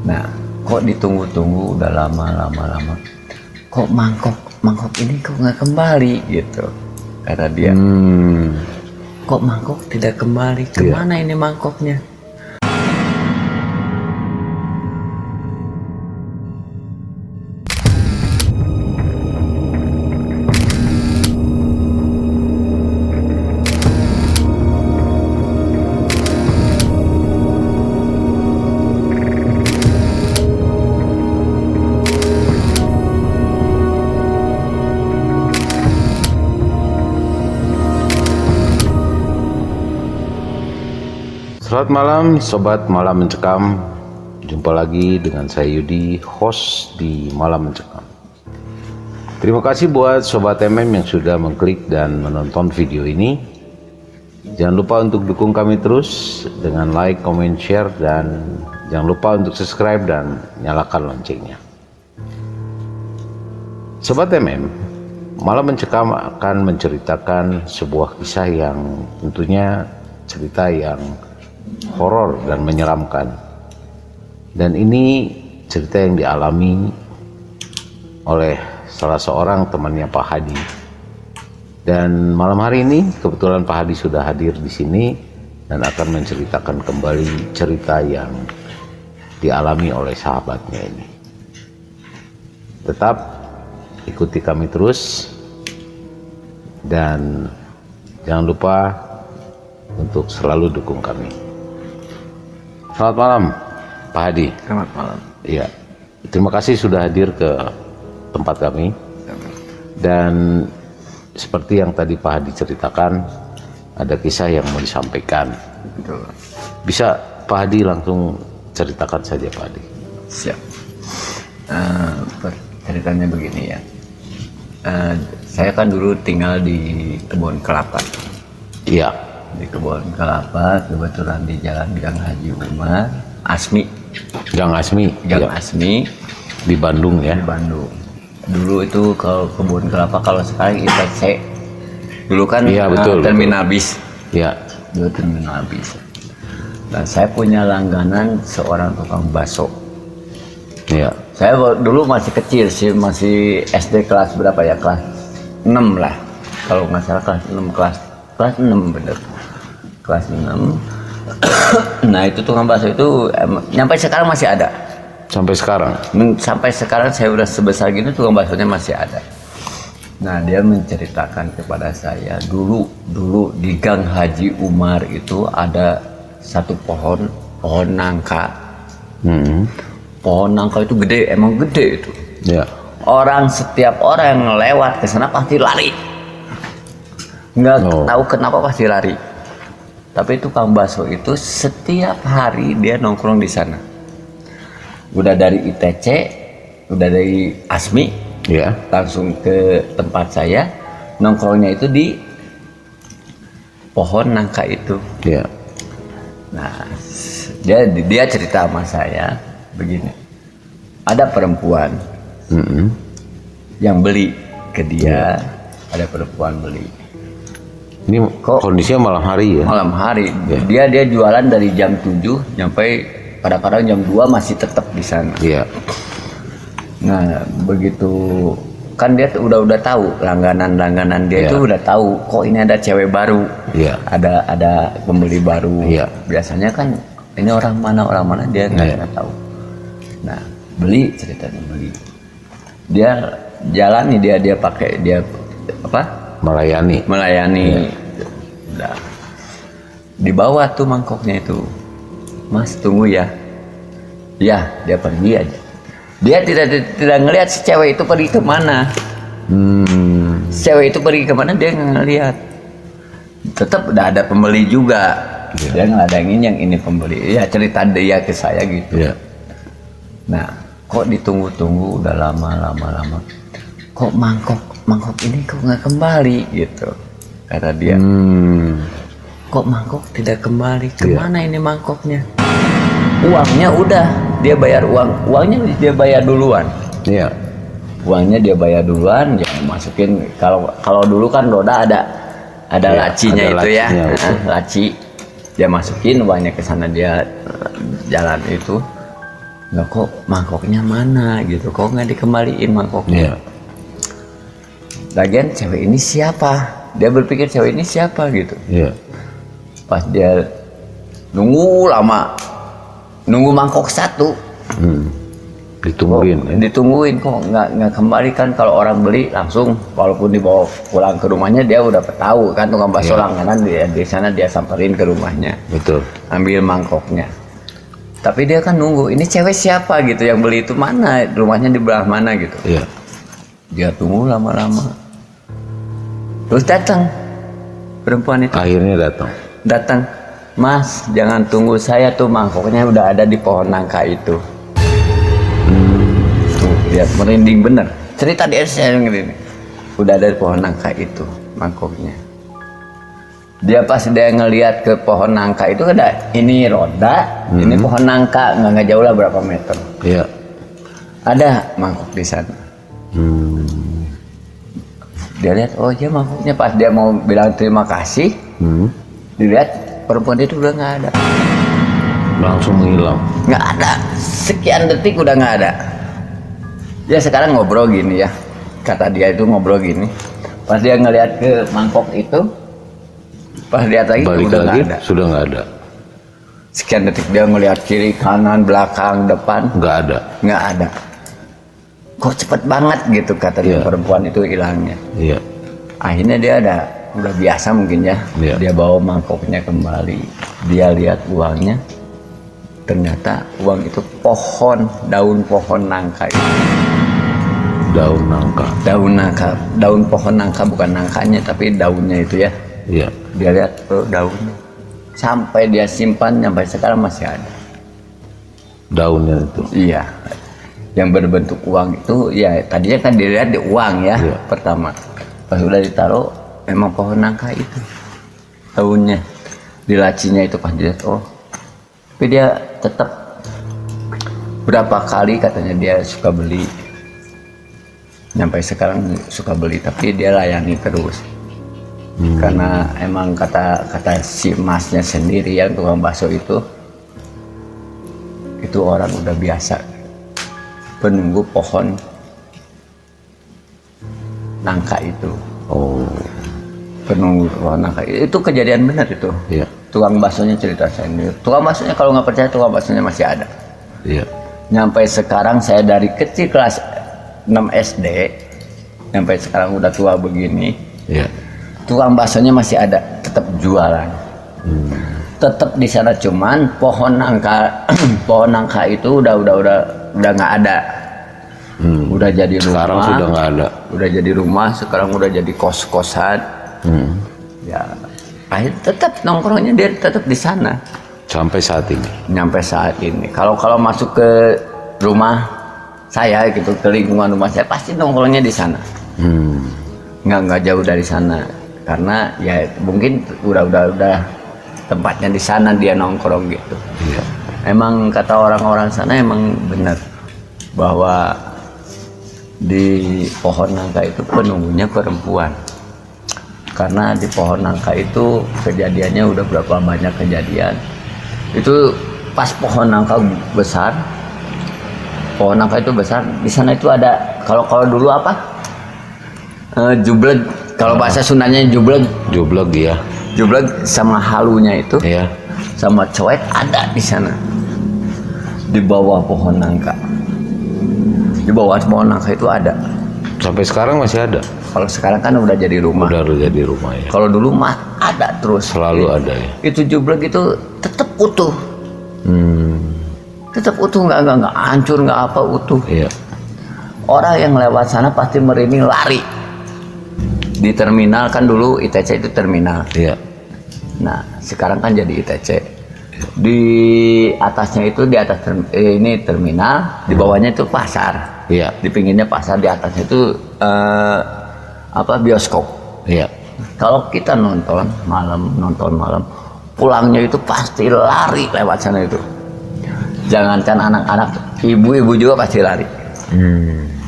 Nah, kok ditunggu-tunggu udah lama, kok mangkok ini kok nggak kembali gitu, kata dia. Kok mangkok tidak kembali, kemana ini mangkoknya? Selamat malam Sobat Malam Mencekam. Jumpa lagi dengan saya Yudi, host di Malam Mencekam. Terima kasih buat Sobat MM yang sudah mengklik dan menonton video ini. Jangan lupa untuk dukung kami terus dengan like, comment, share, dan jangan lupa untuk subscribe dan nyalakan loncengnya. Sobat MM, Malam Mencekam akan menceritakan sebuah kisah yang tentunya cerita yang horor dan menyeramkan. Dan ini cerita yang dialami oleh salah seorang temannya Pak Hadi. Dan malam hari ini kebetulan Pak Hadi sudah hadir di sini dan akan menceritakan kembali cerita yang dialami oleh sahabatnya ini. Tetap ikuti kami terus dan jangan lupa untuk selalu dukung kami. Selamat malam Pak Hadi. Selamat malam. Iya, terima kasih sudah hadir ke tempat kami. Dan seperti yang tadi Pak Hadi ceritakan, ada kisah yang mau disampaikan. Betul. Bisa Pak Hadi langsung ceritakan saja Pak Hadi. Siap. Ceritanya begini ya. Saya kan dulu tinggal di kebun kelapa. Iya. Di kebun kelapa, kebetulan di Jalan Gang Haji Umar, Asmi. Gang Asmi. Gang Iya. Asmi Di Bandung ya. di Bandung. Dulu itu kalau kebun kelapa, kalau sekarang ITC. Dulu kan Iya, betul, terminal bis. Iya. Dulu terminal bis. Dan saya punya langganan seorang tukang bakso. Iya. Saya dulu masih kecil sih, masih SD kelas berapa ya? Kelas 6 lah. Kalau nggak salah kelas 6, kelas 6 bener. Kelas 6. Nah, itu tukang bakso itu sampai sekarang masih ada. Sampai sekarang. Sampai sekarang saya udah sebesar gini, tukang baksonya masih ada. Nah, dia menceritakan kepada saya dulu di Gang Haji Umar itu ada satu pohon nangka. Pohon nangka itu gede, emang gede itu. Iya. Setiap orang yang lewat ke sana pasti lari. Nggak tahu kenapa pasti lari. Tapi tukang bakso itu setiap hari dia nongkrong di sana. Udah dari ITC, udah dari Asmi, Iya. langsung ke tempat saya, nongkrongnya itu di pohon nangka itu. Iya. Nah, dia cerita sama saya begini. Ada perempuan yang beli ke dia, ada perempuan beli. Ini kondisinya malam hari ya. Malam hari. Dia jualan dari jam 7 sampai kadang-kadang jam 2 masih tetap di sana. Iya. Nah, begitu kan dia udah tahu langganan dia itu udah tahu kok ini ada cewek baru. Iya. Ada pembeli baru. Iya. Biasanya kan ini orang mana dia nggak tahu. Nah, ceritanya beli. Dia jalani dia pakai dia apa? Melayani. Nah, dibawa tuh mangkoknya itu. Mas, tunggu ya. Ya, dia pergi aja. Dia tidak ngelihat si cewek itu pergi kemana. Si cewek itu pergi kemana dia nggak ngelihat. Tetap udah ada pembeli juga. Dia ngeladangin yang ini pembeli. Ya, cerita dia ke saya gitu. Iya. Nah, kok ditunggu-tunggu udah lama. Kok mangkok ini kok nggak kembali gitu, kata dia. Kok mangkok tidak kembali, kemana ini mangkoknya? Uangnya udah dia bayar, uangnya dia bayar duluan. Iya. Uangnya dia bayar duluan, dia masukin. Kalau dulu kan roda ada lacinya, ada itu ya, laci. Dia masukin uangnya ke sana, dia jalan itu. Nggak, kok mangkoknya mana gitu, kok nggak dikembaliin mangkoknya. Iya. Lagian cewek ini siapa? Dia berpikir cewek ini siapa gitu. Iya. Pas dia nunggu lama, nunggu mangkok satu, Ditungguin. Ya. ditungguin kok nggak kembali kan. Kalau orang beli langsung, walaupun dibawa pulang ke rumahnya dia udah tahu kan, tukang bakso Iya. langganan di sana dia samperin ke rumahnya, Betul. ambil mangkoknya. Tapi dia kan nunggu, ini cewek siapa gitu yang beli itu, mana rumahnya di belah mana gitu. Iya. Dia tunggu lama-lama, terus datang perempuan itu. Akhirnya datang. Mas, jangan tunggu saya tuh, mangkoknya udah ada di pohon nangka itu. Tuh, lihat merinding bener. Cerita di SN gini. Udah ada di pohon nangka itu mangkoknya. Dia pas dia ngelihat ke pohon nangka itu ada ini roda, ini pohon nangka, nggak jauh lah berapa meter. Iya. Ada mangkok di sana. Dia lihat, oh iya mangkoknya. Pas dia mau bilang terima kasih, dilihat perempuan itu udah nggak ada. Langsung menghilang. Nggak ada, sekian detik udah nggak ada. Ya sekarang ngobrol gini ya, kata dia itu ngobrol gini. Pas dia ngelihat ke mangkok itu, pas lihat lagi Balik udah lagi nggak ada. sudah nggak ada. Sekian detik dia ngelihat kiri, kanan, belakang, depan, Nggak ada. nggak ada. Kok cepet banget gitu, kata dia, Iya. perempuan itu hilangnya. Iya. Akhirnya dia udah biasa mungkin ya. Iya. Dia bawa mangkoknya kembali, dia lihat uangnya. Ternyata uang itu daun pohon nangka itu. Daun nangka. Daun pohon nangka, bukan nangkanya tapi daunnya itu ya. Iya. Dia lihat, oh daunnya. Sampai dia simpan, sampai sekarang masih ada. Daunnya itu. Iya. Yang berbentuk uang itu, ya tadinya kan dilihat di uang ya, Iya. pertama. Pas udah ditaruh, memang pohon nangka itu. Daunnya. Di lacinya itu pas dilihat, oh. Tapi dia tetap berapa kali katanya dia suka beli. Sampai sekarang suka beli, tapi dia layani terus. Karena emang kata si masnya sendiri yang tukang bakso itu orang udah biasa penunggu pohon nangka itu. Oh. Penunggu pohon nangka itu kejadian benar itu. Iya. Tukang baksonya cerita saya ini. Tukang baksonya kalau nggak percaya, tukang baksonya masih ada. Iya. Nyampe sekarang saya dari kecil kelas 6 SD sampai sekarang udah tua begini. Iya. Tukang baksonya masih ada, tetap jualan. Tetap di sana, cuman pohon nangka itu udah nggak ada. Udah jadi rumah. Sekarang sudah nggak ada. Udah jadi rumah, sekarang udah jadi kos-kosan. Ya, akhirnya tetap nongkrongnya dia tetap di sana. Sampai saat ini. Nyampe saat ini. Kalau masuk ke rumah saya gitu, ke lingkungan rumah saya, pasti nongkrongnya di sana. Nggak jauh dari sana. Karena ya mungkin udah tempatnya di sana dia nongkrong gitu. Iya. Emang kata orang-orang sana emang benar bahwa di pohon nangka itu penunggunya perempuan. Karena di pohon nangka itu kejadiannya udah berapa banyak kejadian. Itu pas pohon nangka besar. Pohon nangka itu besar, di sana itu ada kalau dulu apa? Jubleg. Kalau bahasa Sundanya jubleg. Jubleg ya. Jubleg sama halunya itu, Iya. sama coet ada di sana. Di bawah pohon nangka. Di bawah pohon nangka itu ada. Sampai sekarang masih ada. Kalau sekarang kan udah jadi rumah. Udah jadi rumah ya. Kalau dulu mah ada terus. Selalu ada ya. Itu jublek itu tetap utuh. Tetap utuh, nggak hancur, nggak apa, utuh. Iya. Orang yang lewat sana pasti merinding, lari. Di terminal kan dulu ITC itu terminal. Iya. Nah sekarang kan jadi ITC. Di atasnya itu ini terminal, di bawahnya itu pasar. Iya. Di pinggirnya pasar, di atasnya itu bioskop. Iya. Kalau kita nonton malam, pulangnya itu pasti lari lewat sana itu. Jangankan anak-anak, ibu-ibu juga pasti lari.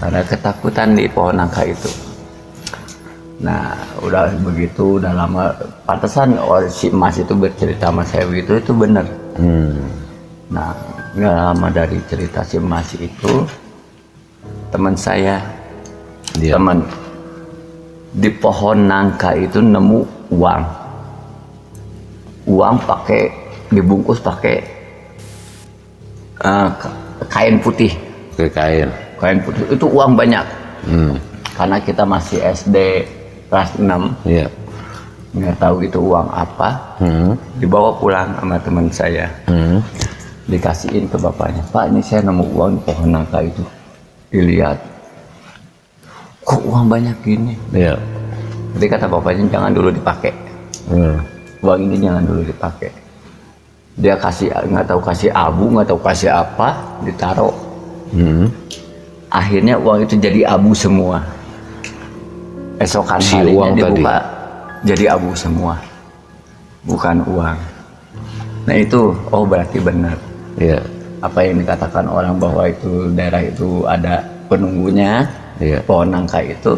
Karena ketakutan di pohon nangka itu. Nah, udah begitu, udah lama. Pantesan si Mas itu bercerita sama saya begitu, itu benar. Nah, nggak lama dari cerita si Mas itu, teman saya, Iya. teman di pohon nangka itu nemu uang pakai dibungkus pakai kain putih. Kain. Kain putih itu uang banyak. Hmm. Karena kita masih SD kelas 6, Iya. nggak tahu itu uang apa. Dibawa pulang sama teman saya. Dikasihin ke bapaknya, Pak, ini saya nemu uang di pohon nangka itu. Dilihat, kok uang banyak gini. Iya. Jadi kata bapaknya, jangan dulu dipakai. Uang ini jangan dulu dipakai. Dia kasih, nggak tahu kasih abu, nggak tahu kasih apa, ditaruh. Akhirnya uang itu jadi abu semua. Esokan Si harinya uang dibuka, jadi abu semua, bukan uang. Nah itu, oh berarti benar. Iya. Apa yang dikatakan orang bahwa itu daerah itu ada penunggunya, Iya. pohon nangka itu.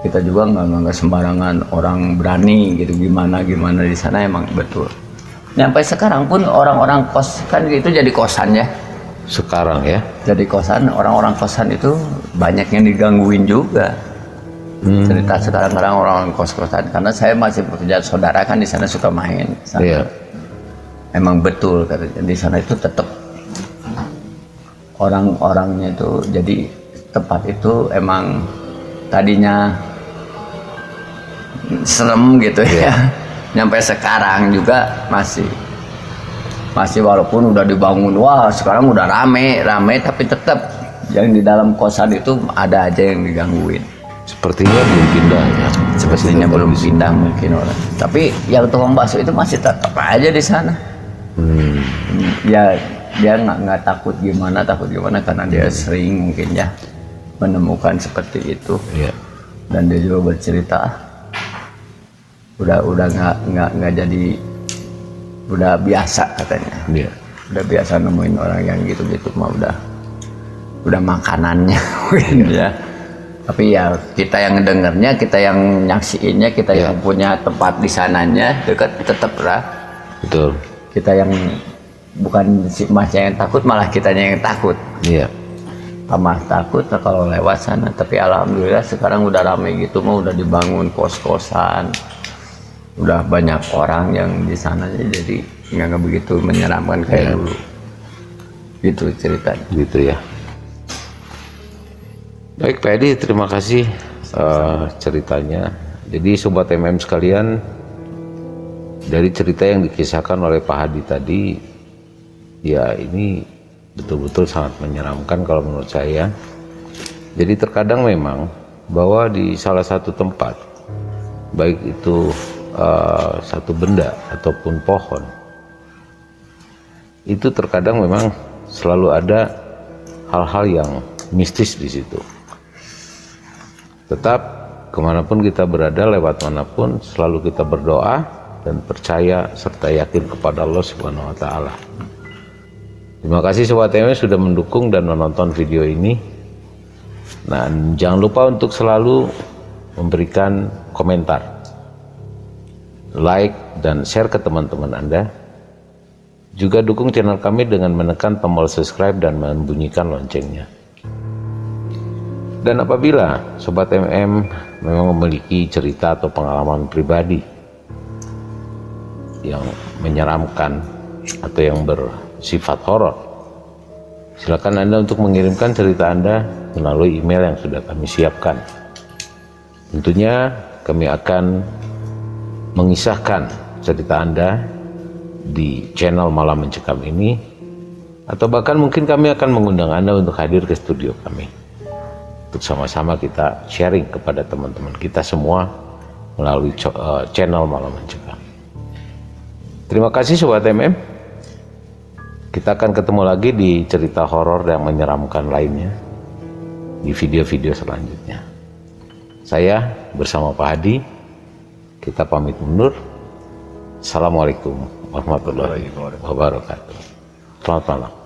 Kita juga nggak sembarangan orang berani gitu, gimana di sana emang betul. Sampai sekarang pun orang-orang kos kan itu jadi kosan ya. Sekarang ya. Jadi kosan, orang-orang kosan itu banyak yang digangguin juga. Cerita sekarang orang kos-kosan, karena saya masih bekerja saudara kan di sana suka main. Sana. Iya. Emang betul katanya di sana itu tetap orang-orangnya itu, jadi tempat itu emang tadinya serem gitu ya. Sampai sekarang juga masih walaupun udah dibangun, wah sekarang udah rame tapi tetap yang di dalam kosan itu ada aja yang digangguin. Sepertinya belum pindah ya. Sepertinya belum pindah mungkin orang. Tapi yang tukang bakso itu masih tetap aja di sana. Ya dia nggak takut gimana karena dia sering mungkin ya menemukan seperti itu. Iya. Dan dia juga bercerita udah nggak jadi, udah biasa katanya. Iya. Udah biasa nemuin orang yang gitu-gitu mah udah makanannya mungkin ya. Tapi ya kita yang ngedengernya, kita yang nyaksiinnya, kita yang punya tempat di sananya dekat, tetap lah. Betul. Kita yang bukan si Masnya yang takut, malah kitanya yang takut. Iya. Mas takut kalau lewat sana. Tapi alhamdulillah sekarang udah ramai gitu, udah dibangun kos-kosan, udah banyak orang yang di sana, jadi nggak begitu menyeramkan kayak dulu. Itu ceritanya. Gitu ya. Baik Pak Edi, terima kasih ceritanya. Jadi Sobat MM sekalian, dari cerita yang dikisahkan oleh Pak Hadi tadi, ya ini betul-betul sangat menyeramkan kalau menurut saya. Jadi terkadang memang bahwa di salah satu tempat, baik itu satu benda ataupun pohon, itu terkadang memang selalu ada hal-hal yang mistis di situ. Tetap kemanapun kita berada, lewat manapun, selalu kita berdoa dan percaya serta yakin kepada Allah Subhanahu wa Ta'ala. Terima kasih Sobat MM sudah mendukung dan menonton video ini. Nah, jangan lupa untuk selalu memberikan komentar, like, dan share ke teman-teman Anda. Juga dukung channel kami dengan menekan tombol subscribe dan membunyikan loncengnya. Dan apabila Sobat MM memang memiliki cerita atau pengalaman pribadi yang menyeramkan atau yang bersifat horor, silakan Anda untuk mengirimkan cerita Anda melalui email yang sudah kami siapkan. Tentunya kami akan mengisahkan cerita Anda di channel Malam Mencekam ini, atau bahkan mungkin kami akan mengundang Anda untuk hadir ke studio kami untuk sama-sama kita sharing kepada teman-teman kita semua melalui channel Malam Mencekam. Terima kasih Sobat MM. Kita akan ketemu lagi di cerita horor yang menyeramkan lainnya di video-video selanjutnya. Saya bersama Pak Hadi, kita pamit mundur. Assalamualaikum warahmatullahi wabarakatuh. Selamat malam.